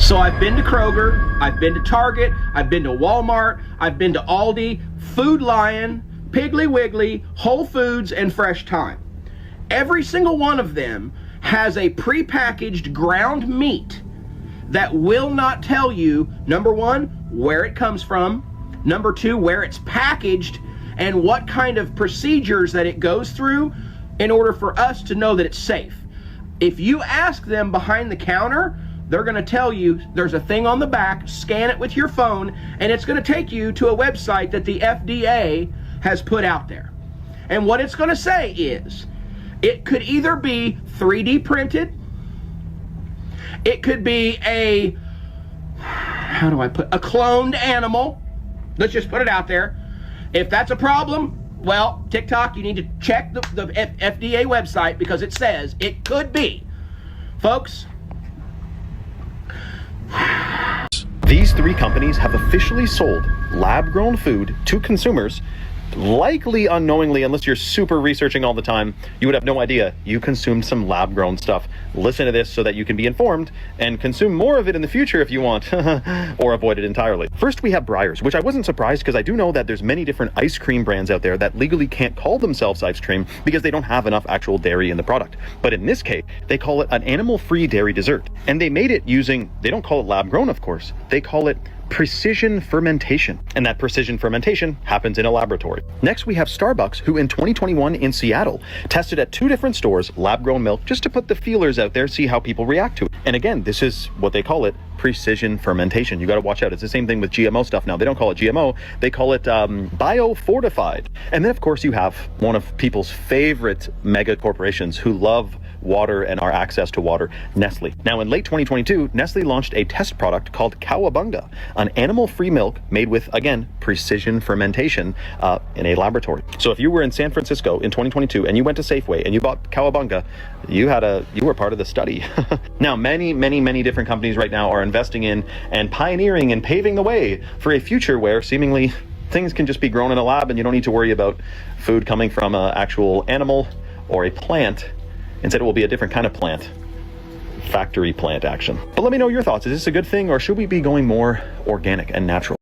So I've been to Kroger, I've been to Target, I've been to Walmart, I've been to Aldi, Food Lion, Piggly Wiggly, Whole Foods, and Fresh Thyme. Every single one of them has a prepackaged ground meat that will not tell you, number one, where it comes from, number two, where it's packaged, and what kind of procedures that it goes through in order for us to know that it's safe. If you ask them behind the counter, they're going to tell you there's a thing on the back, scan it with your phone, and it's going to take you to a website that the FDA has put out there. And what it's going to say is, it could either be 3D printed, it could be a cloned animal. Let's just put it out there. If that's a problem, well, TikTok, you need to check the FDA website, because it says it could be. Folks, these three companies have officially sold lab-grown food to consumers, likely unknowingly. Unless you're super researching all the time, you would have no idea you consumed some lab-grown stuff. Listen to this so that you can be informed and consume more of it in the future if you want, or avoid it entirely. First, we have Breyers, which I wasn't surprised, because I do know that there's many different ice cream brands out there that legally can't call themselves ice cream because they don't have enough actual dairy in the product. But in this case, they call it an animal-free dairy dessert. And they made it using, they don't call it lab-grown, of course. They call it precision fermentation, and that precision fermentation happens in a laboratory. Next, we have Starbucks, who in 2021 in Seattle tested at 2 different stores lab-grown milk, just to put the feelers out there, see how people react to it. And again, this is what they call it, precision fermentation. You got to watch out. It's the same thing with GMO stuff now. They don't call it GMO, they call it biofortified. And then of course you have one of people's favorite mega corporations who love water and our access to water, Nestle. Now in late 2022, Nestle launched a test product called Cowabunga, an animal-free milk made with, again, precision fermentation in a laboratory. So if you were in San Francisco in 2022 and you went to Safeway and you bought Cowabunga, you were part of the study. Now many different companies right now are investing in and pioneering and paving the way for a future where seemingly things can just be grown in a lab and you don't need to worry about food coming from an actual animal or a plant. Instead, it will be a different kind of plant. Factory plant action. But let me know your thoughts. Is this a good thing, or should we be going more organic and natural?